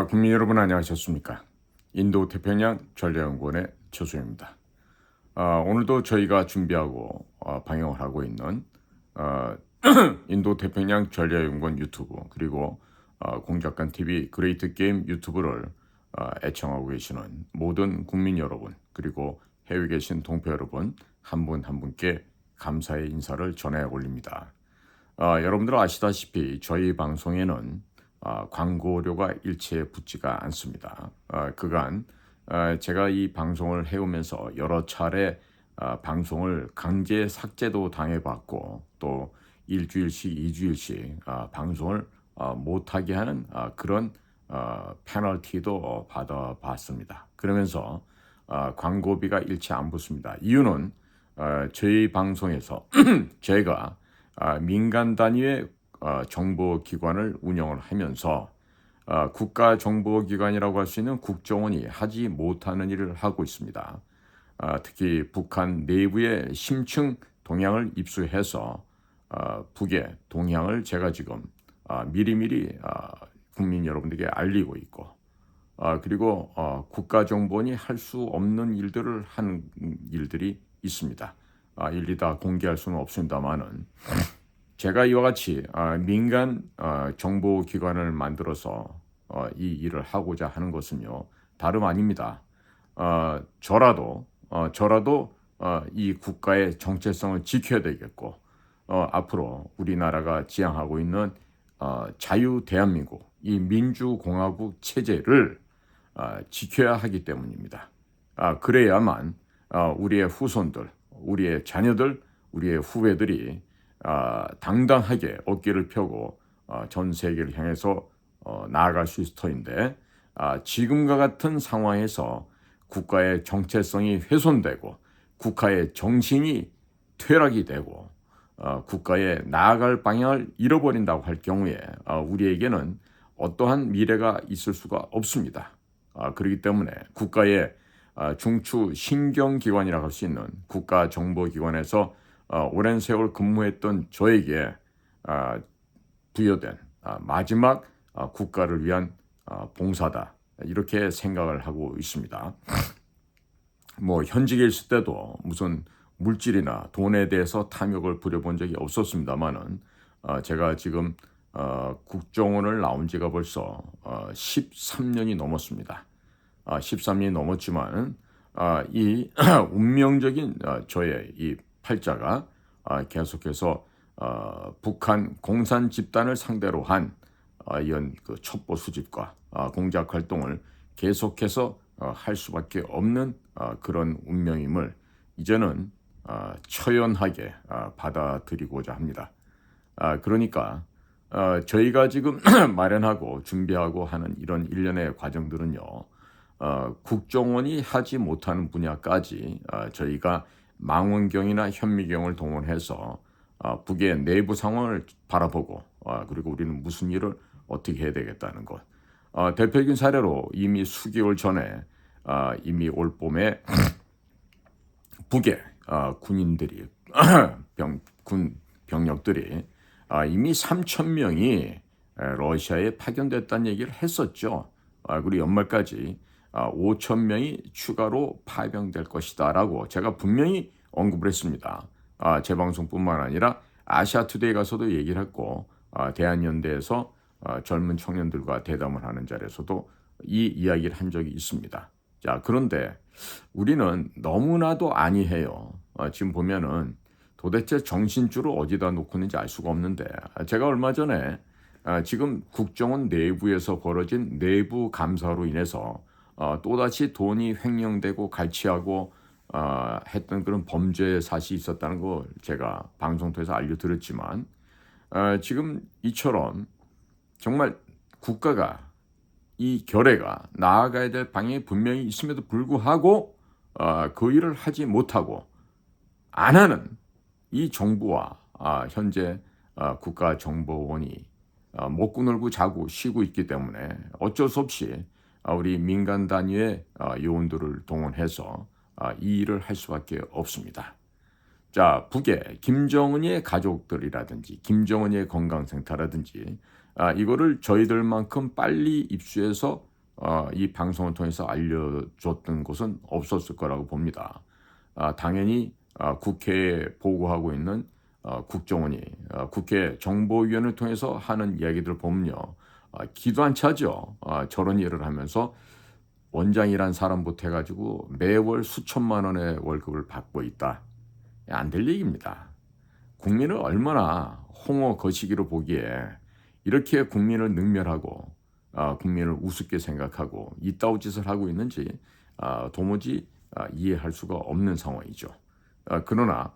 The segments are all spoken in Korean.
국민 여러분 안녕하셨습니까? 인도 태평양 전략연구원의 조수입니다. 오늘도 저희가 준비하고 방영을 하고 있는 어, 인도 태평양 전략연구원 유튜브 그리고 공작관 TV 그레이트 게임 유튜브를 애청하고 계시는 모든 국민 여러분 그리고 해외에 계신 동포 여러분 한 분 한 분께 감사의 인사를 전해 올립니다. 여러분들 아시다시피 저희 방송에는 광고료가 일체 붙지가 않습니다. 그간 제가 이 방송을 해오면서 여러 차례 방송을 강제 삭제도 당해봤고 또 일주일씩, 이주일씩 방송을 못하게 하는 그런 페널티도 받아봤습니다. 그러면서 광고비가 일체 안 붙습니다. 이유는 저희 방송에서 제가 민간 단위의 정보기관을 운영을 하면서 국가정보기관이라고 할 수 있는 국정원이 하지 못하는 일을 하고 있습니다. 특히 북한 내부의 심층 동향을 입수해서 북의 동향을 제가 지금 미리미리 국민 여러분들에게 알리고 있고 그리고 국가정보원이 할 수 없는 일들을 하는 일들이 있습니다. 일일이 다 공개할 수는 없습니다만은 제가 이와 같이 민간 정보기관을 만들어서 이 일을 하고자 하는 것은요 다름 아닙니다. 저라도 이 국가의 정체성을 지켜야 되겠고 앞으로 우리나라가 지향하고 있는 자유 대한민국 이 민주공화국 체제를 지켜야 하기 때문입니다. 그래야만 우리의 후손들, 우리의 자녀들, 우리의 후배들이 당당하게 어깨를 펴고 전 세계를 향해서 나아갈 수 있을 터인데 지금과 같은 상황에서 국가의 정체성이 훼손되고 국가의 정신이 퇴락이 되고 국가의 나아갈 방향을 잃어버린다고 할 경우에 우리에게는 어떠한 미래가 있을 수가 없습니다. 그렇기 때문에 국가의 중추 신경기관이라고 할 수 있는 국가정보기관에서 오랜 세월 근무했던 저에게 부여된 마지막 국가를 위한 봉사다 이렇게 생각을 하고 있습니다. 뭐 현직에 있을 때도 무슨 물질이나 돈에 대해서 탐욕을 부려본 적이 없었습니다만은 제가 지금 국정원을 나온 지가 벌써 13년이 넘었습니다. 13년이 넘었지만 이 운명적인 저의 이 팔자가 계속해서 북한 공산 집단을 상대로 한 이런 그 첩보 수집과 공작 활동을 계속해서 할 수밖에 없는 그런 운명임을 이제는 처연하게 받아들이고자 합니다. 그러니까 저희가 지금 마련하고 준비하고 하는 이런 일련의 과정들은요. 국정원이 하지 못하는 분야까지 저희가 망원경이나 현미경을 동원해서 북의 내부 상황을 바라보고 그리고 우리는 무슨 일을 어떻게 해야 되겠다는 것. 대표적인 사례로 이미 수개월 전에 이미 올 봄에 북의 군인들이 군 병력들이 이미 3천 명이 러시아에 파견됐다는 얘기를 했었죠. 그리고 연말까지 5천 명이 추가로 파병될 것이다라고 제가 분명히 언급을 했습니다. 제 방송뿐만 아니라 아시아투데이 가서도 얘기를 했고 대한연대에서 젊은 청년들과 대담을 하는 자리에서도 이 이야기를 한 적이 있습니다. 자, 그런데 우리는 너무나도 안이해요. 지금 보면은 도대체 정신줄을 어디다 놓고 있는지 알 수가 없는데 제가 얼마 전에 지금 국정원 내부에서 벌어진 내부 감사로 인해서 또다시 돈이 횡령되고 갈취하고 했던 그런 범죄 사실이 있었다는 걸 제가 방송 통해서 알려드렸지만 지금 이처럼 정말 국가가 이 결의가 나아가야 될 방향이 분명히 있음에도 불구하고 그 일을 하지 못하고 안 하는 이 정부와 현재 국가정보원이 먹고 놀고 자고 쉬고 있기 때문에 어쩔 수 없이 우리 민간 단위의 요원들을 동원해서 이 일을 할 수밖에 없습니다. 자, 북의 김정은의 가족들이라든지 김정은의 건강센터라든지 이거를 저희들만큼 빨리 입수해서 이 방송을 통해서 알려줬던 곳은 없었을 거라고 봅니다. 당연히 국회에 보고하고 있는 국정원이 국회 정보위원회를 통해서 하는 이야기들을 보면요. 기도 안 차죠. 저런 일을 하면서 원장이란 사람부터 해가지고 매월 수천만 원의 월급을 받고 있다. 안 될 얘기입니다. 국민을 얼마나 홍어 거시기로 보기에 이렇게 국민을 능멸하고 국민을 우습게 생각하고 이따위 짓을 하고 있는지 도무지 이해할 수가 없는 상황이죠. 그러나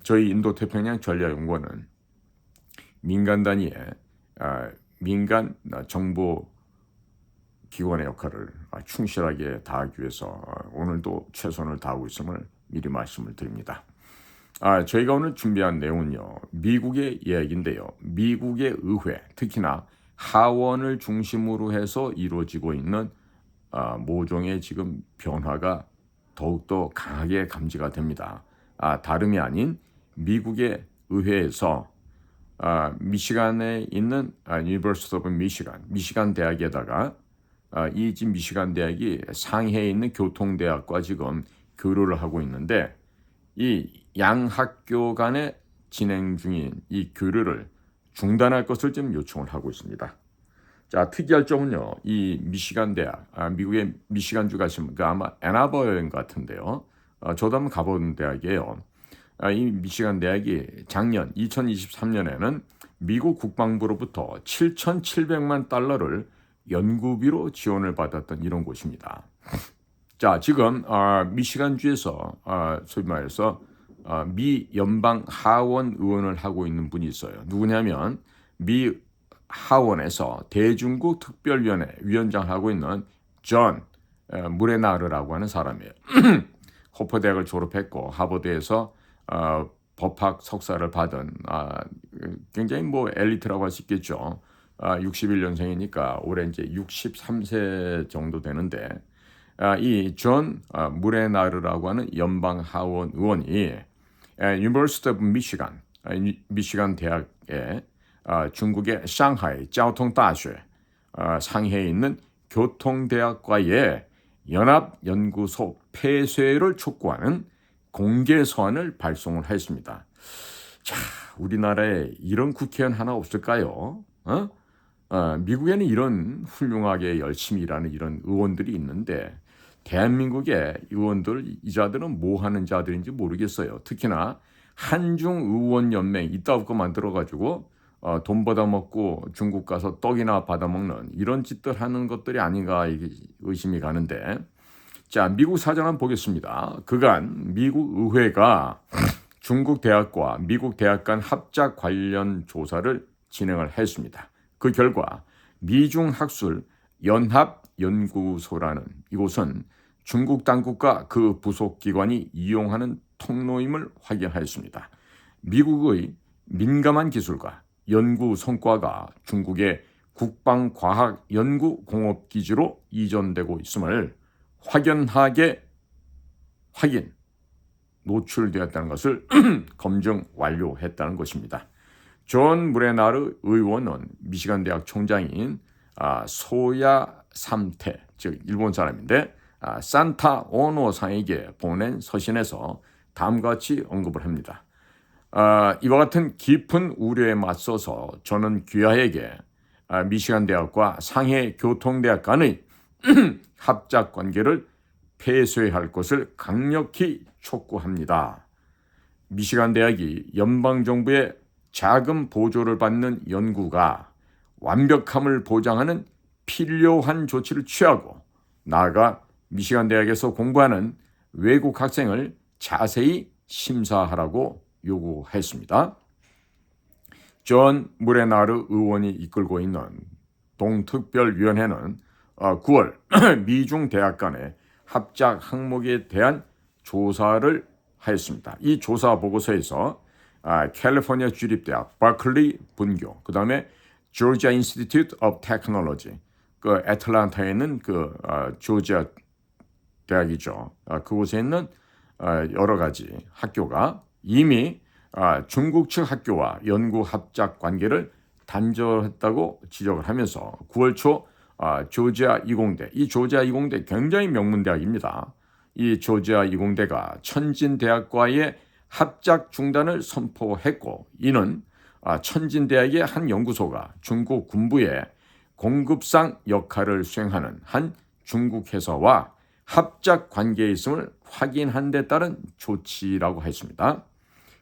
저희 인도태평양 전략연구원은 민간 단위의 민간 정보 기관의 역할을 충실하게 다하기 위해서 오늘도 최선을 다하고 있음을 미리 말씀을 드립니다. 저희가 오늘 준비한 내용은요. 미국의 이야기인데요. 미국의 의회, 특히나 하원을 중심으로 해서 이루어지고 있는 모종의 지금 변화가 더욱더 강하게 감지가 됩니다. 다름이 아닌 미국의 의회에서 미시간에 있는 University of Michigan, 미시간 대학에다가 이 지금 미시간 대학이 상해에 있는 교통대학과 지금 교류를 하고 있는데 이 양 학교 간에 진행 중인 이 교류를 중단할 것을 지금 요청을 하고 있습니다. 자, 특이할 점은요. 이 미시간 대학, 미국의 미시간주 가시면 아마 애나버인 것 같은데요. 저도 한번 가본 대학이에요. 이 미시간 대학이 작년 2023년에는 미국 국방부로부터 7,700만 달러를 연구비로 지원을 받았던 이런 곳입니다. 자, 지금 미시간주에서 소위 말해서 미 연방 하원 의원을 하고 있는 분이 있어요. 누구냐면 미 하원에서 대중국 특별위원회 위원장 하고 있는 존 무레나르라고 하는 사람이에요. 호퍼 대학을 졸업했고 하버드에서 법학 석사를 받은 굉장히 뭐 엘리트라고 할 수 있겠죠. 61년생이니까 올해 이제 63세 정도 되는데 이 존 무레나르라고 하는 연방 하원 의원이 University of Michigan, 미시간 대학에 중국의 상하이交通大学 상해에 있는 교통대학과의 연합연구소 폐쇄를 촉구하는 공개 서한을 발송을 했습니다. 자, 우리나라에 이런 국회의원 하나 없을까요? 미국에는 이런 훌륭하게 열심히 일하는 이런 의원들이 있는데 대한민국의 의원들, 이 자들은 뭐 하는 자들인지 모르겠어요. 특히나 한중의원연맹 이따 거 만들어가지고 돈 받아먹고 중국 가서 떡이나 받아먹는 이런 짓들 하는 것들이 아닌가 의심이 가는데 자, 미국 사정 한번 보겠습니다. 그간 미국 의회가 중국 대학과 미국 대학 간 합작 관련 조사를 진행을 했습니다. 그 결과 미중 학술 연합연구소라는 이곳은 중국 당국과 그 부속 기관이 이용하는 통로임을 확인하였습니다. 미국의 민감한 기술과 연구 성과가 중국의 국방과학연구공업기지로 이전되고 있음을 노출되었다는 것을 검증 완료했다는 것입니다. 존 무레나르 의원은 미시간 대학 총장인 소야 삼태, 즉 일본 사람인데 산타 오노상에게 보낸 서신에서 다음과 같이 언급을 합니다. 이와 같은 깊은 우려에 맞서서 저는 귀하에게 미시간 대학과 상해 교통대학 간의 합작 관계를 폐쇄할 것을 강력히 촉구합니다. 미시간 대학이 연방정부의 자금 보조를 받는 연구가 완벽함을 보장하는 필요한 조치를 취하고 나아가 미시간 대학에서 공부하는 외국 학생을 자세히 심사하라고 요구했습니다. 존 무레나르 의원이 이끌고 있는 동특별위원회는 9월 미중 대학 간의 합작 항목에 대한 조사를 하였습니다. 이 조사 보고서에서 캘리포니아 주립대학 버클리 분교, 그 다음에 조지아 인스티튜트 오브 테크놀로지, 그 애틀란타에 있는 그 조지아 대학이죠. 그곳에 있는 여러 가지 학교가 이미 중국 측 학교와 연구 합작 관계를 단절했다고 지적을 하면서 9월 초 조지아 이공대, 이 조지아 이공대 굉장히 명문 대학입니다. 이 조지아 이공대가 천진대학과의 합작 중단을 선포했고, 이는 천진대학의 한 연구소가 중국 군부의 공급상 역할을 수행하는 한 중국 회사와 합작 관계에 있음을 확인한 데 따른 조치라고 했습니다.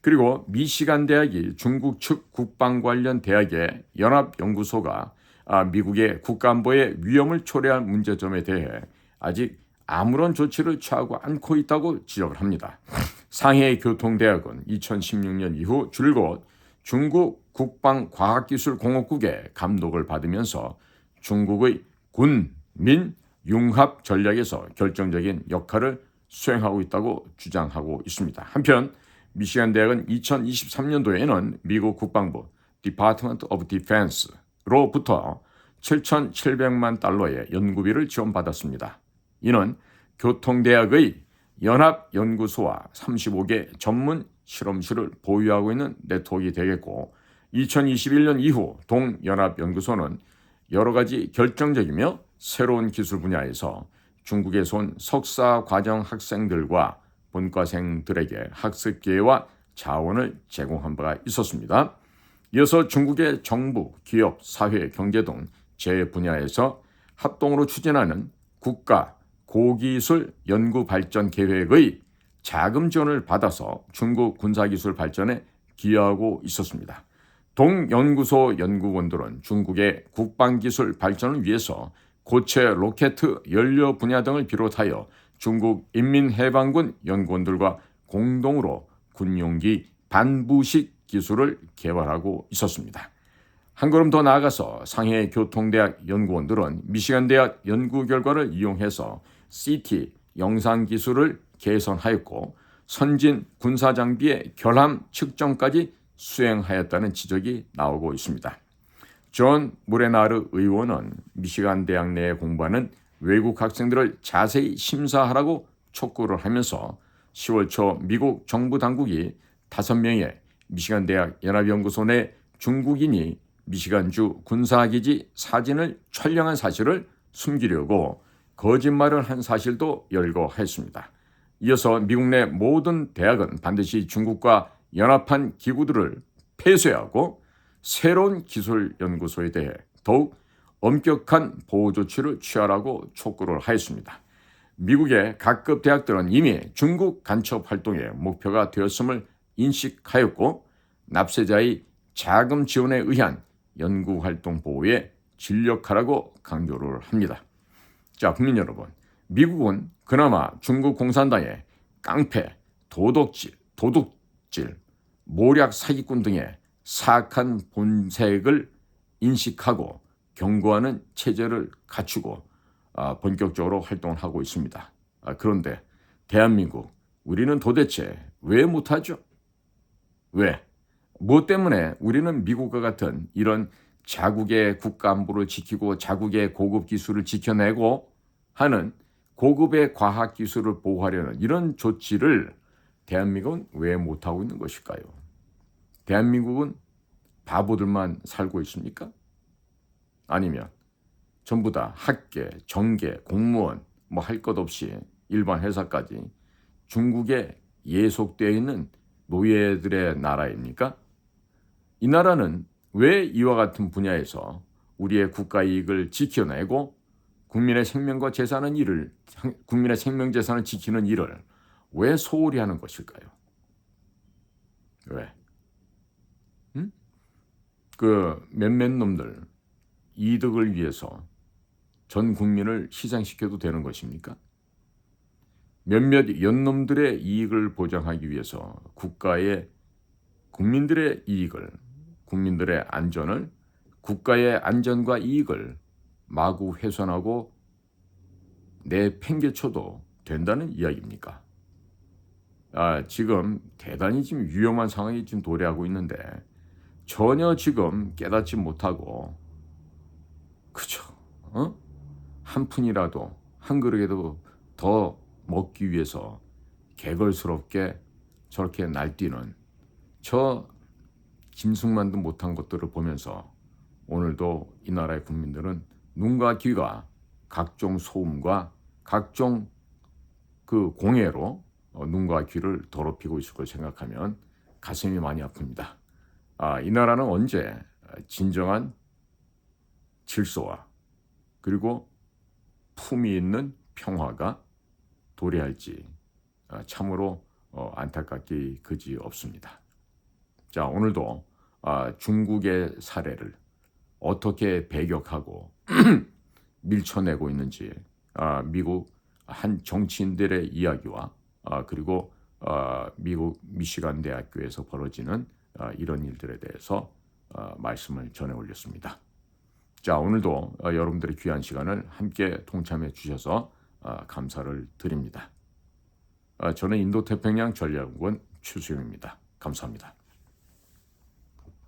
그리고 미시간 대학이 중국 측 국방 관련 대학의 연합연구소가 미국의 국가안보에 위험을 초래할 문제점에 대해 아직 아무런 조치를 취하고 않고 있다고 지적을 합니다. 상해 교통대학은 2016년 이후 줄곧 중국 국방과학기술공업국의 감독을 받으면서 중국의 군, 민, 융합 전략에서 결정적인 역할을 수행하고 있다고 주장하고 있습니다. 한편 미시간 대학은 2023년도에는 미국 국방부 Department of Defense로부터 7,700만 달러의 연구비를 지원받았습니다. 이는 교통대학의 연합연구소와 35개 전문 실험실을 보유하고 있는 네트워크가 되겠고, 2021년 이후 동연합연구소는 여러 가지 결정적이며 새로운 기술 분야에서 중국에서 온 석사 과정 학생들과 본과생들에게 학습 기회와 자원을 제공한 바가 있었습니다. 이어서 중국의 정부, 기업, 사회, 경제 등 제 분야에서 합동으로 추진하는 국가 고기술 연구 발전 계획의 자금 지원을 받아서 중국 군사기술 발전에 기여하고 있었습니다. 동연구소 연구원들은 중국의 국방기술 발전을 위해서 고체 로켓 연료 분야 등을 비롯하여 중국 인민해방군 연구원들과 공동으로 군용기 반부식 기술을 개발하고 있었습니다. 한 걸음 더 나아가서 상해 교통대학 연구원들은 미시간 대학 연구 결과를 이용해서 CT 영상 기술을 개선하였고, 선진 군사 장비의 결함 측정까지 수행하였다는 지적이 나오고 있습니다. 존 무레나르 의원은 미시간 대학 내에 공부하는 외국 학생들을 자세히 심사하라고 촉구를 하면서 10월 초 미국 정부 당국이 5명의 미시간 대학 연합연구소 내 중국인이 미시간주 군사기지 사진을 촬영한 사실을 숨기려고 거짓말을 한 사실도 열거했습니다. 이어서 미국 내 모든 대학은 반드시 중국과 연합한 기구들을 폐쇄하고 새로운 기술 연구소에 대해 더욱 엄격한 보호 조치를 취하라고 촉구를 하였습니다. 미국의 각급 대학들은 이미 중국 간첩 활동의 목표가 되었음을 인식하였고, 납세자의 자금 지원에 의한 연구활동 보호에 진력하라고 강조를 합니다. 자, 국민 여러분, 미국은 그나마 중국 공산당의 깡패, 도둑질, 모략 사기꾼 등의 사악한 본색을 인식하고 경고하는 체제를 갖추고 본격적으로 활동을 하고 있습니다. 그런데 대한민국, 우리는 도대체 왜 못하죠? 왜? 무엇 때문에 우리는 미국과 같은 이런 자국의 국가 안보를 지키고 자국의 고급 기술을 지켜내고 하는 고급의 과학 기술을 보호하려는 이런 조치를 대한민국은 왜 못하고 있는 것일까요? 대한민국은 바보들만 살고 있습니까? 아니면 전부 다 학계, 정계, 공무원 뭐 할 것 없이 일반 회사까지 중국에 예속되어 있는 노예들의 나라입니까? 이 나라는 왜 이와 같은 분야에서 우리의 국가 이익을 지켜내고 국민의 생명과 국민의 생명 재산을 지키는 일을 왜 소홀히 하는 것일까요? 왜? 그 몇몇 놈들 이득을 위해서 전 국민을 희생시켜도 되는 것입니까? 몇몇 연놈들의 이익을 보장하기 위해서 국민들의 이익을, 국민들의 안전을, 국가의 안전과 이익을 마구 훼손하고 내팽개쳐도 된다는 이야기입니까? 지금 대단히 지금 위험한 상황이 지금 도래하고 있는데 전혀 지금 깨닫지 못하고, 그죠? 한 푼이라도, 한 그릇이라도 더 먹기 위해서 개걸스럽게 저렇게 날뛰는 저 김승만도 못한 것들을 보면서 오늘도 이 나라의 국민들은 눈과 귀가 각종 소음과 각종 그 공해로 눈과 귀를 더럽히고 있을 걸 생각하면 가슴이 많이 아픕니다. 이 나라는 언제 진정한 질서와 그리고 품위 있는 평화가 도래할지 참으로 안타깝기 그지 없습니다. 자, 오늘도 중국의 사례를 어떻게 배격하고 밀쳐내고 있는지 미국 한 정치인들의 이야기와 그리고 미국 미시간 대학교에서 벌어지는 이런 일들에 대해서 말씀을 전해 올렸습니다. 자, 오늘도 여러분들의 귀한 시간을 함께 동참해 주셔서 감사를 드립니다. 저는 인도태평양 전략연구원 최수영입니다. 감사합니다.